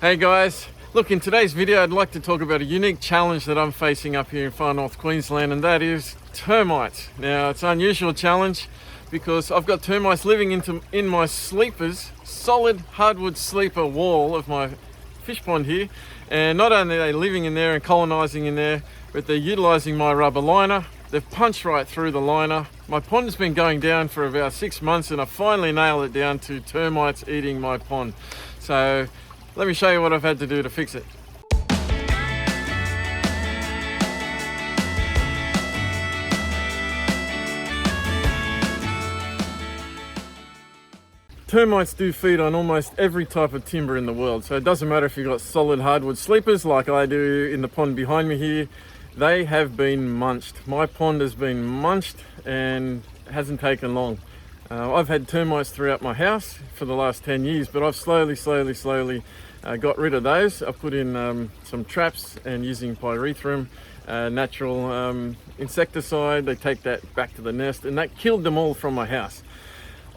Hey guys, look, in today's video I'd like to talk about a unique challenge that I'm facing up here in far north Queensland, and that is termites. Now, it's an unusual challenge because I've got termites living in my sleepers, solid hardwood sleeper wall of my fish pond here, and not only are they living in there and colonizing in there, but they're utilizing my rubber liner. They've punched right through the liner. My pond has been going down for about 6 months and I finally nailed it down to termites eating my pond. So let me show you what I've had to do to fix it. Termites do feed on almost every type of timber in the world, so it doesn't matter if you've got solid hardwood sleepers like I do in the pond behind me here. They have been munched. My pond has been munched and it hasn't taken long. I've had termites throughout my house for the last 10 years, but I've slowly got rid of those. I've put in some traps and using pyrethrum, natural insecticide. They take that back to the nest and that killed them all from my house.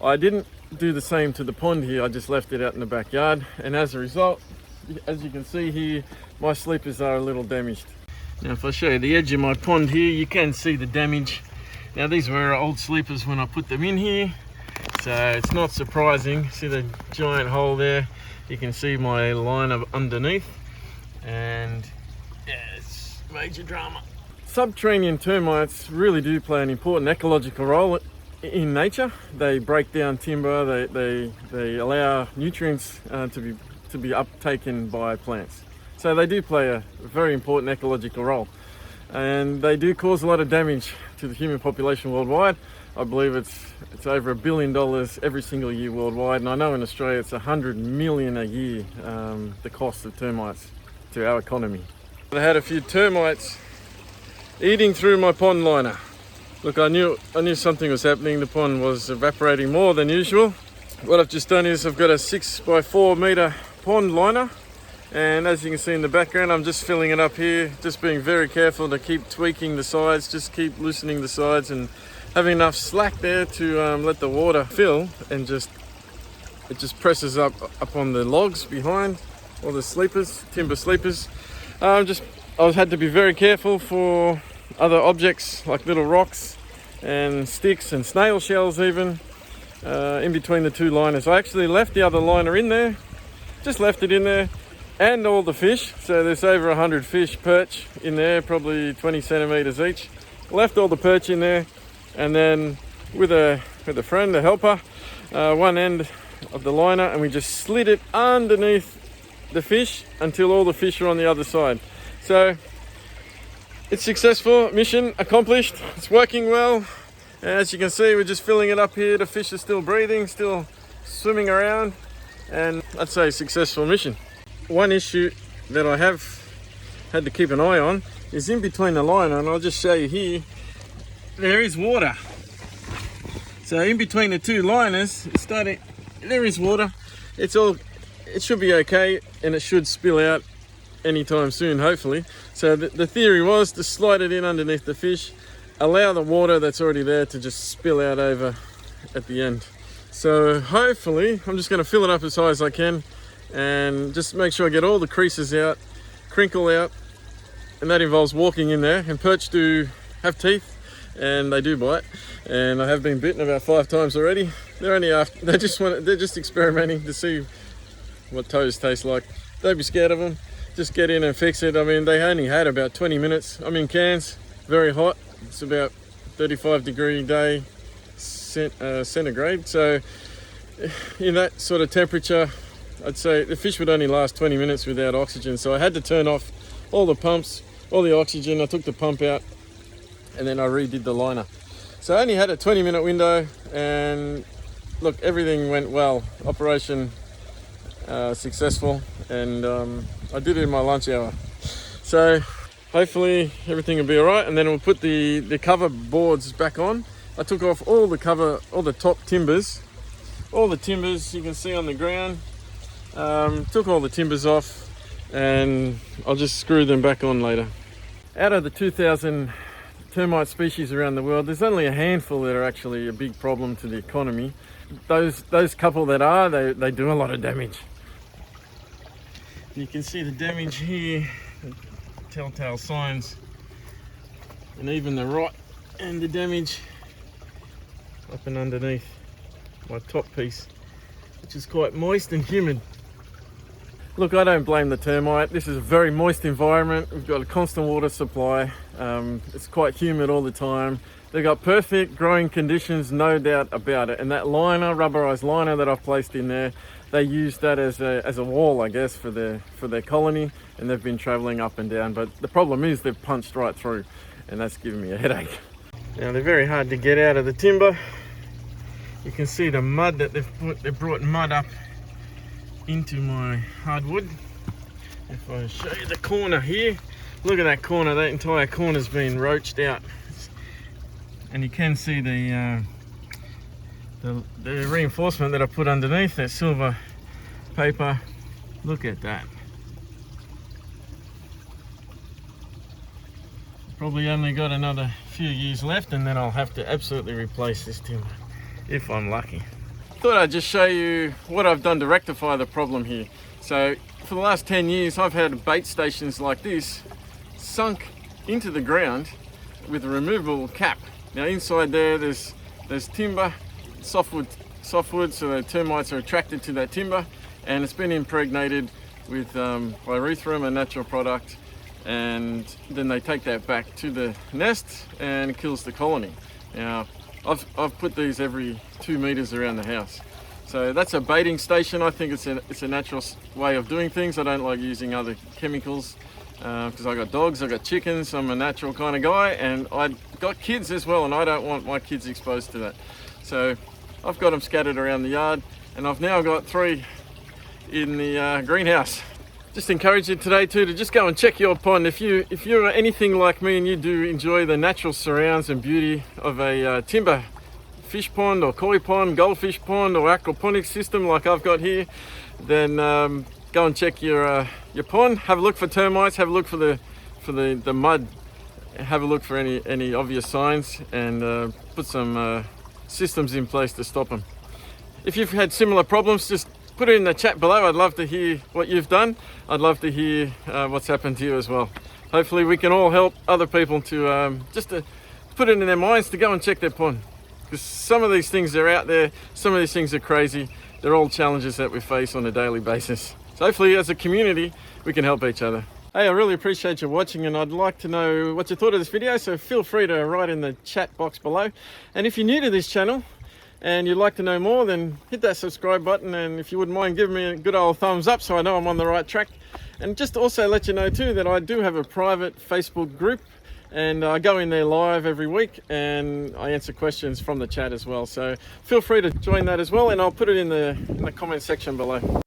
I didn't do the same to the pond here. I just left it out in the backyard, and as a result, as you can see here, my sleepers are a little damaged. Now if I show you the edge of my pond here, you can see the damage. Now these were old sleepers when I put them in here, so it's not surprising. See the giant hole there? You can see my liner underneath, and yeah, it's major drama. Subterranean termites really do play an important ecological role in nature. They break down timber, they allow nutrients to be uptaken by plants. So they do play a very important ecological role, and they do cause a lot of damage to the human population worldwide. I believe it's over $1 billion every single year worldwide, and I know in Australia it's 100 million a year, the cost of termites to our economy. I had a few termites eating through my pond liner. Look, I knew something was happening. The pond was evaporating more than usual. What I've just done is I've got a 6 by 4 meter pond liner, and as you can see in the background, I'm just filling it up here, just being very careful to keep tweaking the sides, just keep loosening the sides and having enough slack there to let the water fill, and it just presses up on the logs behind, or the sleepers, timber sleepers. I had to be very careful for other objects like little rocks and sticks and snail shells even in between the two liners. I actually left the other liner in there, just left it in there, and all the fish. So there's over 100 fish perch in there, probably 20 centimeters each. Left all the perch in there, and then with a friend, a helper, one end of the liner, and we just slid it underneath the fish until all the fish are on the other side. So it's successful, mission accomplished. It's working well. As you can see, we're just filling it up here. The fish are still breathing, still swimming around, and I'd say successful mission. One issue that I have had to keep an eye on is in between the liner, and I'll just show you here, there is water. So in between the two liners, there is water. It should be okay, and it should spill out anytime soon, hopefully. So the theory was to slide it in underneath the fish, allow the water that's already there to just spill out over at the end. So hopefully, I'm just going to fill it up as high as I can and just make sure I get all the creases out, crinkle out, and that involves walking in there. And perch do have teeth and they do bite, and I have been bitten about 5 times already. They're just experimenting to see what toes taste like. Don't be scared of them. Just get in and fix it. I mean, they only had about 20 minutes. I'm in Cairns, very hot. It's about 35-degree day centigrade. So in that sort of temperature, I'd say the fish would only last 20 minutes without oxygen. So I had to turn off all the pumps, all the oxygen. I took the pump out and then I redid the liner. So I only had a 20-minute window, and look, everything went well. Operation successful, and I did it in my lunch hour. So hopefully everything will be all right, and then we'll put the cover boards back on. I took off all the top timbers, all the timbers you can see on the ground. Took all the timbers off, and I'll just screw them back on later. Out of the 2,000 termite species around the world, there's only a handful that are actually a big problem to the economy. Those couple that are, they do a lot of damage. You can see the damage here, the telltale signs, and even the rot and the damage up and underneath my top piece, which is quite moist and humid. Look, I don't blame the termite. This is a very moist environment. We've got a constant water supply. It's quite humid all the time. They've got perfect growing conditions, no doubt about it. And that liner, rubberized liner that I've placed in there, they use that as a wall, I guess, for their colony, and they've been traveling up and down. But the problem is they've punched right through, and that's giving me a headache. Now, they're very hard to get out of the timber. You can see the mud that they've brought mud up into my hardwood. If I show you the corner here, look at that corner. That entire corner's been roached out, and you can see the reinforcement that I put underneath, that silver paper. Look at that. Probably only got another few years left, and then I'll have to absolutely replace this timber if I'm lucky. Thought I'd just show you what I've done to rectify the problem here. So for the last 10 years I've had bait stations like this sunk into the ground with a removable cap. Now inside there's timber, softwood, so the termites are attracted to that timber, and it's been impregnated with pyrethrum, a natural product, and then they take that back to the nest and it kills the colony. Now I've put these every 2 meters around the house. So that's a baiting station. I think it's a natural way of doing things. I don't like using other chemicals because I got dogs, I got chickens. I'm a natural kind of guy, and I got kids as well, and I don't want my kids exposed to that. So I've got them scattered around the yard, and I've now got 3 in the greenhouse. Just encourage you today too to just go and check your pond. If you're anything like me and you do enjoy the natural surrounds and beauty of a timber fish pond or koi pond, goldfish pond, or aquaponics system like I've got here, then go and check your pond. Have a look for termites. Have a look for the mud. Have a look for any obvious signs, and put some systems in place to stop them. If you've had similar problems, just put it in the chat below. I'd love to hear what you've done. I'd love to hear what's happened to you as well. Hopefully we can all help other people to just to put it in their minds to go and check their pond. Because some of these things are out there, some of these things are crazy. They're all challenges that we face on a daily basis. So hopefully as a community, we can help each other. Hey, I really appreciate you watching, and I'd like to know what you thought of this video, so feel free to write in the chat box below. And if you're new to this channel and you'd like to know more, then hit that subscribe button, and if you wouldn't mind giving me a good old thumbs up so I know I'm on the right track. And just to also let you know too that I do have a private Facebook group, and I go in there live every week and I answer questions from the chat as well. So feel free to join that as well, and I'll put it in the comment section below.